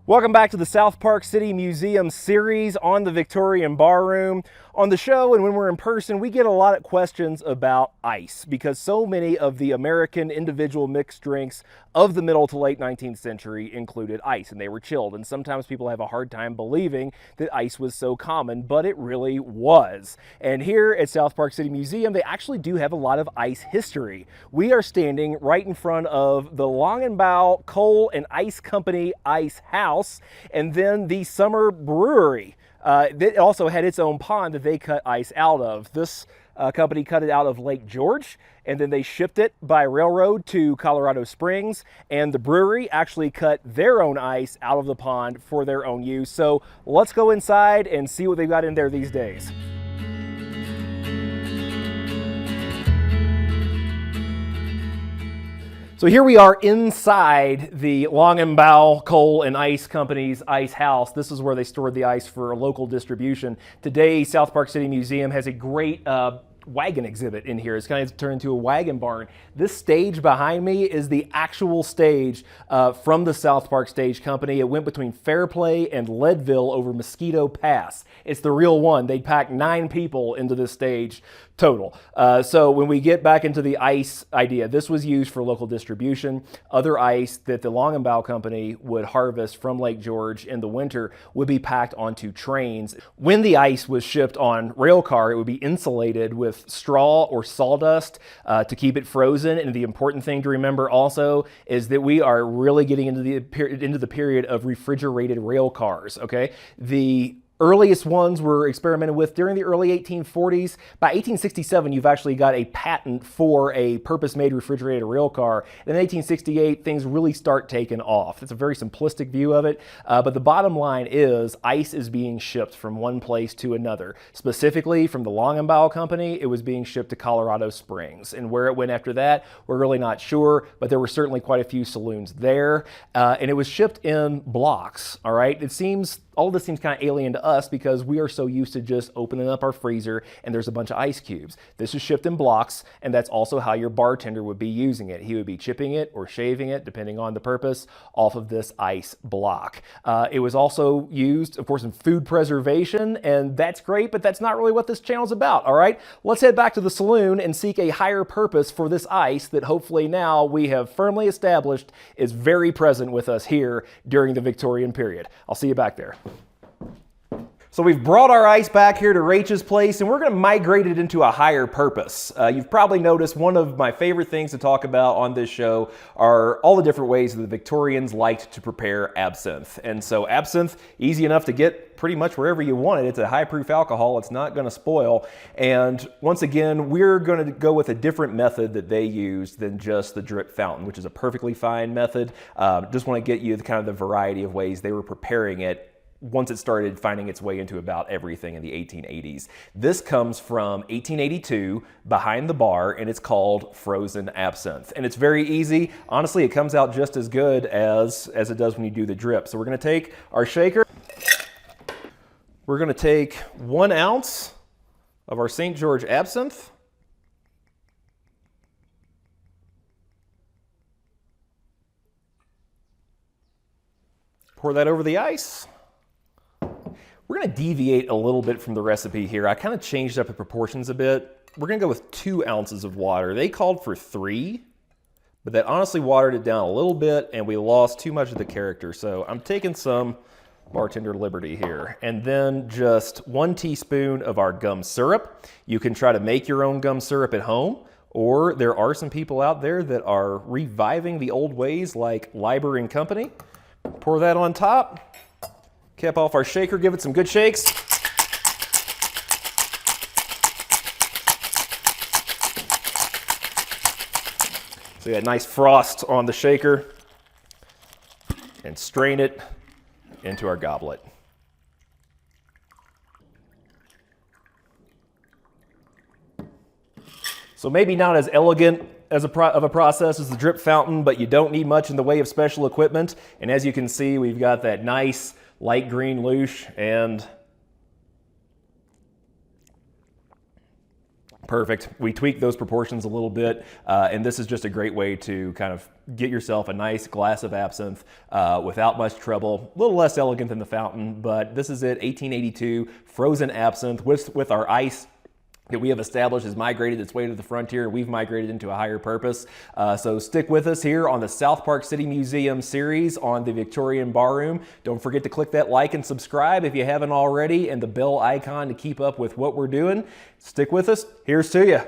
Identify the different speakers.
Speaker 1: Welcome back to the South Park City Museum series on the Victorian Barroom. On the show and when we're in person, we get a lot of questions about ice because so many of the American individual mixed drinks of the middle to late 19th century included ice and they were chilled. And sometimes people have a hard time believing that ice was so common, but it really was. And here at South Park City Museum, they actually do have a lot of ice history. We are standing right in front of the Long & Bow Coal and Ice Company Ice House, and then the Summer Brewery. It also had its own pond that they cut ice out of. This company cut it out of Lake George, and then they shipped it by railroad to Colorado Springs, and the brewery actually cut their own ice out of the pond for their own use. So let's go inside and see what they've got in there these days. So here we are inside the Long & Bow Coal and Ice Company's ice house. This is where they stored the ice for local distribution. Today, South Park City Museum has a great wagon exhibit in here. It's kind of turned into a wagon barn. This stage behind me is the actual stage from the South Park Stage Company. It went between Fairplay and Leadville over Mosquito Pass. It's the real one. They packed 9 people into this stage total. So when we get back into the ice idea, this was used for local distribution. Other ice that the Long & Bow Company would harvest from Lake George in the winter would be packed onto trains. When the ice was shipped on rail car, it would be insulated with straw or sawdust to keep it frozen. And the important thing to remember also is that we are really getting into the period of refrigerated rail cars. Okay, the earliest ones were experimented with during the early 1840s. By 1867, you've actually got a patent for a purpose-made refrigerated rail car. In 1868, things really start taking off. It's a very simplistic view of it, but the bottom line is ice is being shipped from one place to another. Specifically, from the Long & Bow Company, it was being shipped to Colorado Springs. And where it went after that, we're really not sure, but there were certainly quite a few saloons there. And it was shipped in blocks, all right? All of this seems kind of alien to us because we are so used to just opening up our freezer and there's a bunch of ice cubes. This is shipped in blocks, and that's also how your bartender would be using it. He would be chipping it or shaving it, depending on the purpose, off of this ice block. It was also used, of course, in food preservation, and that's great, but that's not really what this channel's about, all right? Let's head back to the saloon and seek a higher purpose for this ice that hopefully now we have firmly established is very present with us here during the Victorian period. I'll see you back there. So we've brought our ice back here to Rachel's place, and we're going to migrate it into a higher purpose. You've probably noticed one of my favorite things to talk about on this show are all the different ways that the Victorians liked to prepare absinthe. And so absinthe, easy enough to get pretty much wherever you want it. It's a high-proof alcohol. It's not going to spoil. And once again, we're going to go with a different method that they used than just the drip fountain, which is a perfectly fine method. Just want to get you the variety of ways they were preparing it once it started finding its way into about everything in the 1880s. This comes from 1882 behind the bar, and it's called frozen absinthe. And it's very easy. Honestly, it comes out just as good as it does when you do the drip. So we're going to take our shaker. We're going to take 1 ounce of our St. George absinthe. Pour that over the ice. We're going to deviate a little bit from the recipe here. I kind of changed up the proportions a bit. We're going to go with 2 ounces of water. They called for 3, but that honestly watered it down a little bit and we lost too much of the character. So I'm taking some bartender liberty here. And then just 1 teaspoon of our gum syrup. You can try to make your own gum syrup at home, or there are some people out there that are reviving the old ways like Liber and Company. Pour that on top. Cap off our shaker, give it some good shakes. So you got nice frost on the shaker, and strain it into our goblet. So maybe not as elegant of a process as the drip fountain, but you don't need much in the way of special equipment. And as you can see, we've got that nice light green louche, and Perfect. We tweaked those proportions a little bit, and this is just a great way to kind of get yourself a nice glass of absinthe without much trouble. A little less elegant than the fountain, but this is it, 1882 frozen absinthe with our ice that we have established has migrated its way to the frontier. We've migrated into a higher purpose. So stick with us here on the South Park City Museum series on the Victorian Barroom. Don't forget to click that like and subscribe if you haven't already, and the bell icon to keep up with what we're doing. Stick with us. Here's to you.